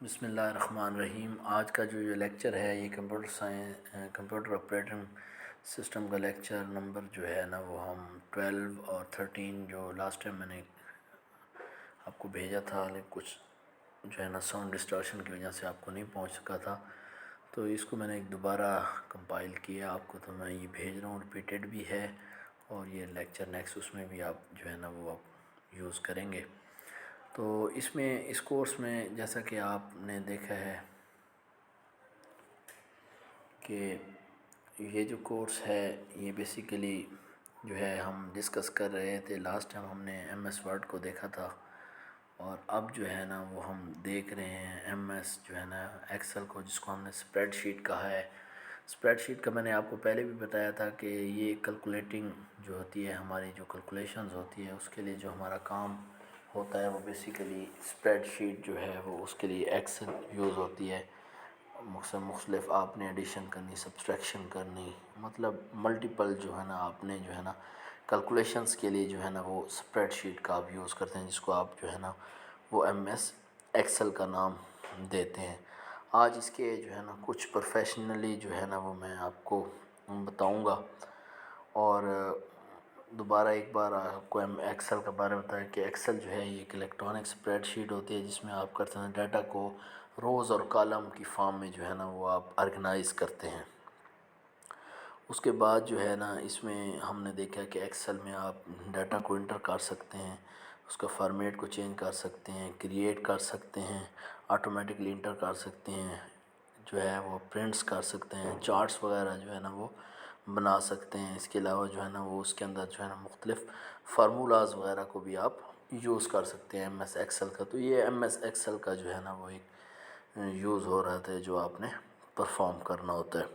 بسم اللہ الرحمن الرحیم۔ آج کا جو لیکچر ہے یہ کمپیوٹر آپریٹنگ سسٹم کا لیکچر نمبر جو ہے نا وہ ہم 12 اور 13 جو لاسٹ ٹائم میں نے آپ کو بھیجا تھا، لیکن کچھ جو ہے نا ساؤنڈ ڈسٹارشن کی وجہ سے آپ کو نہیں پہنچ سکا تھا، تو اس کو میں نے ایک دوبارہ کمپائل کیا آپ کو، تو میں یہ بھیج رہا ہوں، ریپیٹڈ بھی ہے اور یہ لیکچر نیکسٹ اس میں بھی آپ جو ہے نا وہ آپ یوز کریں گے۔ تو اس کورس میں جیسا کہ آپ نے دیکھا ہے کہ یہ جو کورس ہے یہ بیسیکلی جو ہے ہم ڈسکس کر رہے تھے، لاسٹ ٹائم ہم نے ایم ایس ورڈ کو دیکھا تھا، اور اب جو ہے نا وہ ہم دیکھ رہے ہیں ایم ایس جو ہے نا ایکسل کو، جس کو ہم نے اسپریڈ شیٹ کہا ہے۔ اسپریڈ شیٹ کا میں نے آپ کو پہلے بھی بتایا تھا کہ یہ کیلکولیٹنگ جو ہوتی ہے، ہماری جو کیلکولیشنز ہوتی ہے، اس کے لیے جو ہمارا کام ہوتا ہے وہ بیسیکلی اسپریڈ شیٹ جو ہے وہ اس کے لیے ایکسل یوز ہوتی ہے۔ مختلف آپ نے ایڈیشن کرنی، سبسٹریکشن کرنی، مطلب ملٹیپل جو ہے نا آپ نے جو ہے نا کیلکولیشنز کے لیے جو ہے نا وہ اسپریڈ شیٹ کا آپ یوز کرتے ہیں، جس کو آپ جو ہے نا وہ ایم ایس ایکسل کا نام دیتے ہیں۔ آج اس کے جو ہے نا کچھ پروفیشنلی جو ہے نا وہ میں آپ کو بتاؤں گا، اور دوبارہ ایک بار آپ کو ایکسل کے بارے میں بتایا کہ ایکسل جو ہے یہ ایک الیکٹرانک اسپریڈ شیٹ ہوتی ہے، جس میں آپ کرتے ہیں ڈیٹا کو روز اور کالم کی فارم میں جو ہے نا وہ آپ آرگنائز کرتے ہیں۔ اس کے بعد جو ہے نا اس میں ہم نے دیکھا کہ ایکسل میں آپ ڈیٹا کو انٹر کر سکتے ہیں، اس کا فارمیٹ کو چینج کر سکتے ہیں، کریٹ کر سکتے ہیں، آٹومیٹکلی انٹر کر سکتے ہیں، جو ہے وہ پرنٹس کر سکتے ہیں، چارٹس وغیرہ جو ہے نا وہ بنا سکتے ہیں۔ اس کے علاوہ جو ہے نا وہ اس کے اندر جو ہے نا مختلف فارمولاز وغیرہ کو بھی آپ یوز کر سکتے ہیں ایم ایس ایکسل کا۔ تو یہ ایم ایس ایکسل کا جو ہے نا وہ ایک یوز ہو رہا تھا جو آپ نے پرفارم کرنا ہوتا ہے۔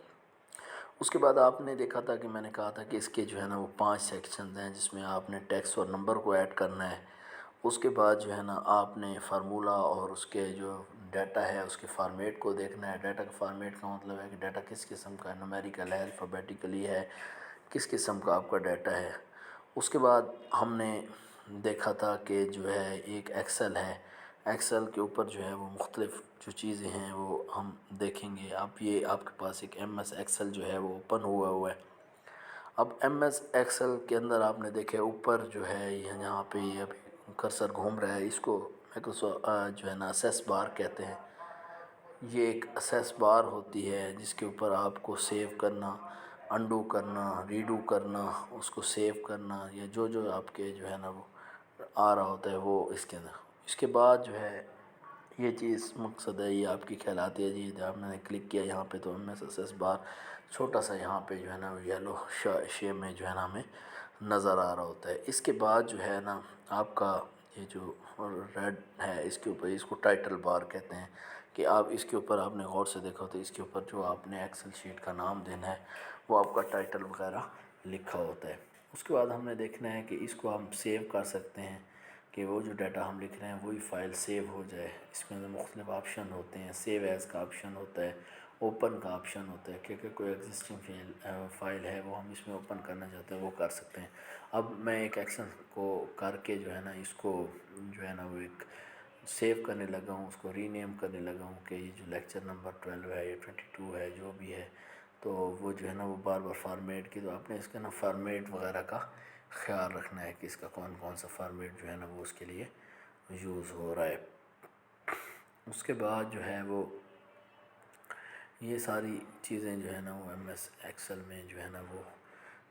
اس کے بعد آپ نے دیکھا تھا کہ میں نے کہا تھا کہ اس کے جو ہے نا وہ 5 سیکشنز ہیں، جس میں آپ نے ٹیکسٹ اور نمبر کو ایڈ کرنا ہے۔ اس کے بعد جو ہے نا آپ نے فارمولا اور اس کے جو ڈیٹا ہے اس کے فارمیٹ کو دیکھنا ہے۔ ڈیٹا کا فارمیٹ کا مطلب ہے کہ ڈیٹا کس قسم کا ہے، نومیریکل ہے، الفابیٹیکلی ہے، کس قسم کا آپ کا ڈیٹا ہے۔ اس کے بعد ہم نے دیکھا تھا کہ جو ہے ایک ایکسل ہے، ایکسل کے اوپر جو ہے وہ مختلف جو چیزیں ہیں وہ ہم دیکھیں گے۔ اب یہ آپ کے پاس ایک ایم ایس ایکسل جو ہے وہ اوپن ہوا ہے۔ اب ایم ایس ایکسل کے اندر آپ نے دیکھا اوپر جو ہے یہاں پہ یہ ابھی کرسر گھوم رہا ہے، اس کو مائکروسافٹ جو ہے نا اسیس بار کہتے ہیں۔ یہ ایک اسیس بار ہوتی ہے جس کے اوپر آپ کو سیو کرنا، انڈو کرنا، ریڈو کرنا، اس کو سیو کرنا، یا جو آپ کے جو ہے نا وہ آ رہا ہوتا ہے وہ اس کے اندر۔ اس کے بعد جو ہے یہ چیز مقصد ہے، یہ آپ کی کہلاتی ہے جی۔ جب میں نے کلک کیا یہاں پہ تو ایم ایس ایس بار چھوٹا سا یہاں پہ جو ہے نا یلو شے میں جو ہے نا ہمیں نظر آ رہا ہوتا ہے۔ اس کے بعد جو ہے نا آپ کا یہ جو ریڈ ہے اس کے اوپر، اس کو ٹائٹل بار کہتے ہیں، کہ آپ اس کے اوپر آپ نے غور سے دیکھا تو اس کے اوپر جو آپ نے ایکسل شیٹ کا نام دینا ہے وہ آپ کا ٹائٹل وغیرہ لکھا ہوتا ہے۔ اس کے بعد ہم نے دیکھنا ہے کہ اس کو ہم سیو کر سکتے ہیں، کہ وہ جو ڈیٹا ہم لکھ رہے ہیں وہی فائل سیو ہو جائے۔ اس کے اندر مختلف آپشن ہوتے ہیں، سیو ایز کا آپشن ہوتا ہے، اوپن کا آپشن ہوتا ہے، کہ کوئی ایگزسٹنگ فائل ہے وہ ہم اس میں اوپن کرنا چاہتے ہیں وہ کر سکتے ہیں۔ اب میں ایک ایکشن کو کر کے جو ہے نا اس کو جو ہے نا وہ ایک سیو کرنے لگا ہوں، اس کو ری نیم کرنے لگا ہوں کہ یہ جو لیکچر نمبر 12 ہے یا 22 ہے جو بھی ہے، تو وہ جو ہے نا وہ بار بار فارمیٹ کی، تو آپ نے اس کا نا فارمیٹ وغیرہ کا خیال رکھنا ہے کہ اس کا کون سا فارمیٹ جو ہے نا وہ اس کے لیے یوز ہو رہا ہے۔ اس کے بعد جو ہے وہ یہ ساری چیزیں جو ہے نا وہ ایم ایس ایکسل میں جو ہے نا وہ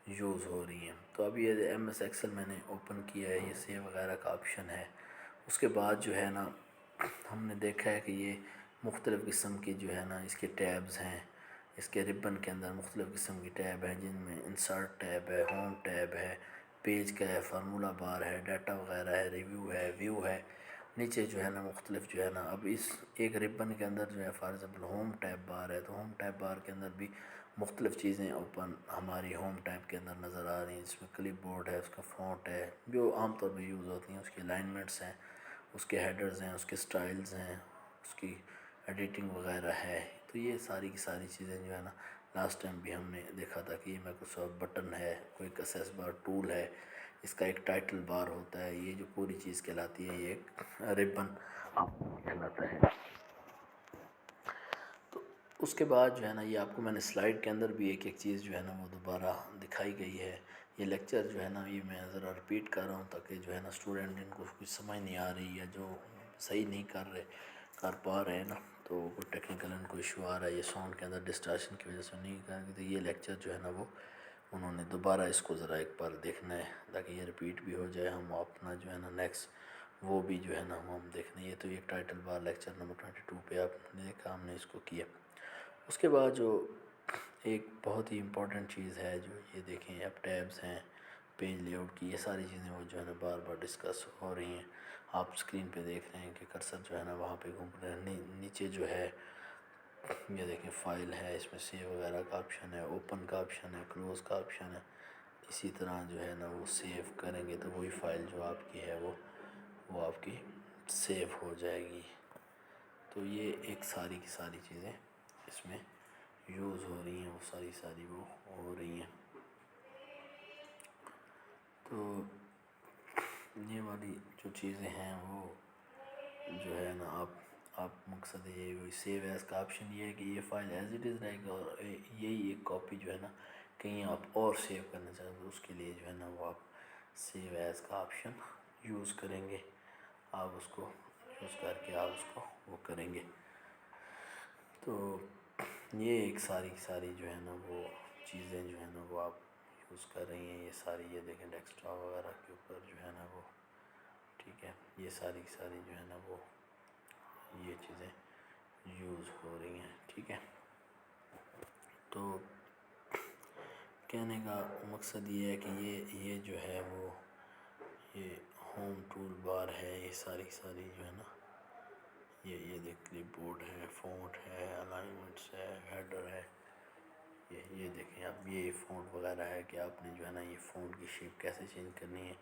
یوز ہو رہی ہیں۔ تو اب یہ ایم ایس ایکسل میں نے اوپن کیا ہے، یہ سیو وغیرہ کا آپشن ہے۔ اس کے بعد جو ہے نا ہم نے دیکھا ہے کہ یہ مختلف قسم کی جو ہے نا اس کے ٹیبز ہیں، اس کے ربن کے اندر مختلف قسم کی ٹیب ہیں، جن میں انسرٹ ٹیب ہے، ہوم ٹیب ہے، پیج کا ہے، فارمولا بار ہے، ڈیٹا وغیرہ ہے، ریویو ہے، ویو ہے۔ نیچے جو ہے نا مختلف جو ہے نا اب اس ایک ربن کے اندر جو ہے فار ایگزامپل ہوم ٹیب بار ہے، تو ہوم ٹیب بار کے اندر بھی مختلف چیزیں اوپن ہماری ہوم ٹیب کے اندر نظر آ رہی ہیں، جس میں کلپ بورڈ ہے، اس کا فونٹ ہے جو عام طور پہ یوز ہوتی ہیں، اس کے الائنمنٹس ہیں، اس کے ہیڈرز ہیں، اس کے سٹائلز ہیں، اس کی ایڈیٹنگ وغیرہ ہے۔ تو یہ ساری کی ساری چیزیں جو ہے نا لاسٹ ٹائم بھی ہم نے دیکھا تھا کہ یہ مائکروسافٹ بٹن ہے، کوئی ایکسیس بار ٹول ہے، اس کا ایک ٹائٹل بار ہوتا ہے، یہ جو پوری چیز کہلاتی ہے یہ ایک ربن آپ کو کہلاتا ہے۔ اس کے بعد جو ہے نا یہ آپ کو میں نے سلائیڈ کے اندر بھی ایک ایک چیز جو ہے نا وہ دوبارہ دکھائی گئی ہے. یہ لیکچر جو ہے نا یہ میں ذرا رپیٹ کر رہا ہوں تاکہ جو ہے نا اسٹوڈنٹ جن کو کچھ سمجھ نہیں آ رہی یا جو صحیح نہیں کر پا رہے ہیں نا، تو کوئی ٹیکنیکل ان کو ایشو آ رہا ہے، یہ ساؤنڈ کے اندر ڈسٹارشن کی وجہ سے نہیں کریں گے، تو یہ لیکچر جو ہے نا وہ انہوں نے دوبارہ اس کو ذرا ایک بار دیکھنا ہے تاکہ یہ رپیٹ بھی ہو جائے. ہم اپنا جو ہے نا نیکسٹ وہ بھی جو ہے نا ہم دیکھنا ہے. یہ تو ایک ٹائٹل بار لیکچر نمبر 22 پہ آپ نے دیکھا ہم نے اس کو کیا. اس کے بعد جو ایک بہت ہی امپورٹنٹ چیز ہے جو یہ دیکھیں اب ٹیبز ہیں، پیج لے آؤٹ کی، یہ ساری چیزیں وہ جو ہے نا بار بار ڈسکس ہو رہی ہیں. آپ اسکرین پہ دیکھ رہے ہیں کہ کرسر جو ہے نا وہاں پہ گھوم رہے ہیں. نیچے جو ہے یہ دیکھیں فائل ہے، اس میں سیو وغیرہ کا آپشن ہے، اوپن کا آپشن ہے، کلوز کا آپشن ہے. اسی طرح جو ہے نا وہ سیو کریں گے تو وہی فائل جو آپ کی ہے وہ آپ کی سیو ہو جائے گی. تو یہ ایک ساری کی ساری چیزیں اس میں یوز ہو رہی ہیں، وہ ساری وہ ہو رہی ہیں. تو یہ والی جو چیزیں ہیں وہ جو ہے نا آپ مقصد یہ سیو ایز کا آپشن یہ ہے کہ یہ فائل ایز اٹ از رہے گا، اور یہی ایک کاپی جو ہے نا کہیں آپ اور سیو کرنا چاہیں تو اس کے لیے جو ہے نا وہ آپ سیو ایز کا آپشن یوز کریں گے. آپ اس کو یوز کر کے آپ اس کو وہ کریں گے. تو یہ ایک ساری کی ساری جو ہے نا وہ چیزیں جو ہے نا وہ آپ یوز کر رہی ہیں. یہ ساری یہ دیکھیں ڈیسک ٹاپ وغیرہ کے اوپر جو ہے نا وہ ٹھیک ہے، یہ ساری کی ساری جو ہے نا وہ یہ چیزیں یوز ہو رہی ہیں. ٹھیک ہے، تو کہنے کا مقصد یہ ہے کہ یہ جو ہے وہ یہ ہوم ٹول بار ہے، یہ ساری کی ساری جو ہے نا یہ دیکھ کلپ بورڈ ہے، فونٹ ہے، الائنمنٹس ہے، ہیڈر ہے. یہ دیکھیں اب یہ فونٹ وغیرہ ہے کہ آپ نے جو ہے نا یہ فونٹ کی شیپ کیسے چینج کرنی ہے،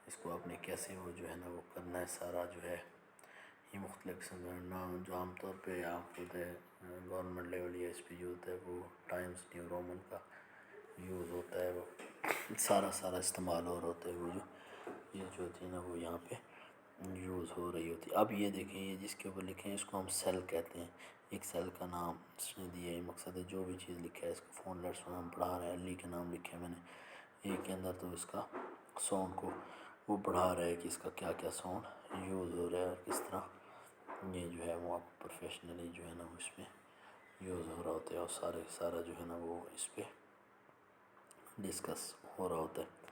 اس کو آپ نے کیسے وہ جو ہے نا وہ کرنا ہے. سارا جو ہے یہ مختلف قسم نام جو عام طور پہ آپ ہوتے ہیں گورنمنٹ لیول یا اس پہ جو ہوتا ہے وہ ٹائمز نیو رومن کا یوز ہوتا ہے، وہ سارا استعمال اور ہوتا ہے. وہ یہ جو ہوتی ہے نا وہ یہاں پہ یوز ہو رہی ہوتی ہے. اب یہ دیکھیں یہ جس کے اوپر لکھیں اس کو ہم سیل کہتے ہیں. ایک سیل کا نام اس نے دیا ہے، مقصد ہے جو بھی چیز لکھا ہے اس کو فون لیٹس میں ہم پڑھا رہے ہیں. علی کے نام لکھے میں نے ایک کے اندر، تو اس کا ساؤنڈ کو وہ پڑھا رہا ہے کہ اس کا کیا کیا ساؤنڈ یوز ہو رہا ہے اور کس طرح یہ جو ہے وہ آپ پروفیشنلی جو ہے نا وہ اس میں یوز ہو رہا ہوتا ہے، اور سارا جو ہے نا وہ اس پہ ڈسکس ہو رہا ہوتا ہے.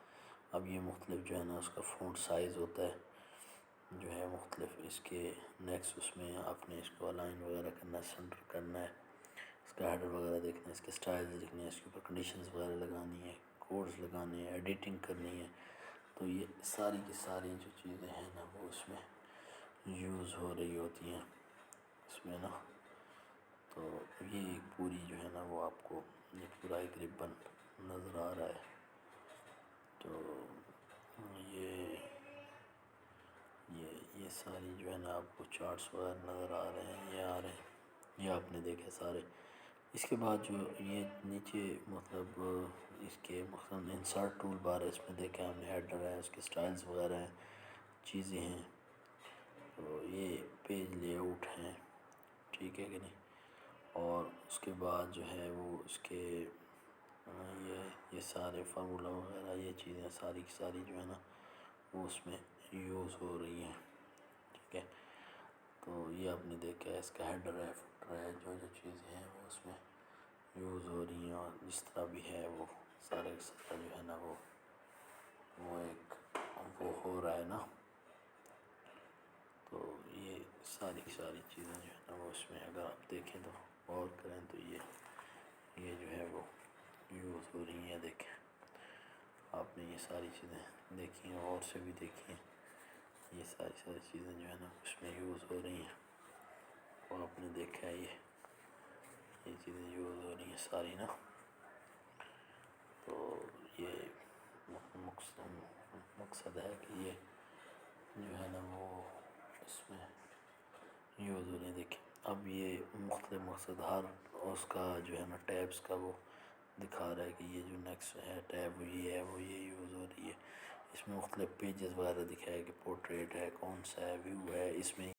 اب یہ مختلف جو ہے نا اس کا فونٹ سائز ہوتا ہے جو ہے مختلف. اس کے نیکسٹ اس میں آپ نے اس کو الائن وغیرہ کرنا ہے، سینٹر کرنا ہے، اس کا ہیڈر وغیرہ دیکھنا ہے، اس کے سٹائلز دیکھنے ہیں، اس کے اوپر کنڈیشنز وغیرہ لگانی ہے، کوڈز لگانے ہیں، ایڈیٹنگ کرنی ہے. تو یہ ساری کی ساری جو چیزیں ہیں نا وہ اس میں یوز ہو رہی ہوتی ہیں اس میں نا. تو یہ ایک پوری جو ہے نا وہ آپ کو یہ پورا ایک ربن نظر آ رہا ہے. تو یہ ساری جو ہے نا آپ کو چارٹس وغیرہ نظر آ رہے ہیں، یہ آ رہے ہیں، یہ آپ نے دیکھے سارے. اس کے بعد جو یہ نیچے مطلب اس کے مختلف انسرٹ ٹول بار ہے، اس میں دیکھیں ہم نے ہیڈر ہے، اس کے سٹائلز وغیرہ ہیں، چیزیں ہیں. تو یہ پیج لے آؤٹ ہیں، ٹھیک ہے کہ نہیں. اور اس کے بعد جو ہے وہ اس کے یہ سارے فارمولا وغیرہ یہ چیزیں ساری کی ساری جو ہے نا وہ اس میں یوز ہو رہی ہیں. ٹھیک ہے، تو یہ آپ نے دیکھا ہے، اس کا ہیڈر ہے، فوٹر ہے، جو چیزیں ہیں وہ اس میں یوز ہو رہی ہیں. اور جس طرح بھی ہے وہ سارے جو ہے نا وہ ایک وہ ہو رہا ہے نا. تو یہ ساری کی ساری چیزیں جو ہے نا وہ اس میں اگر آپ دیکھیں تو غور کریں تو یہ جو ہے وہ یوز ہو رہی ہیں. دیکھیں آپ نے یہ ساری چیزیں دیکھی ہیں اور سے بھی دیکھی ہیں، یہ ساری چیزیں جو ہے نا اس میں یوز ہو رہی ہیں. اور آپ نے دیکھا ہے یہ چیزیں یوز ہو رہی ہیں ساری نا. تو یہ مقصد ہے کہ یہ جو ہے نا وہ اس میں یوز ہو رہی ہیں. دیکھیں اب یہ مختلف مقصد ہر اس کا جو ہے نا ٹیبس کا وہ دکھا رہا ہے کہ یہ جو نیکسٹ ہے ٹیب وہ یہ ہے، وہ یہ یوز ہو رہی ہے. اس میں مختلف پیجز وغیرہ دکھایا ہے کہ پورٹریٹ ہے، کون سا ہے، ویو ہے، اس میں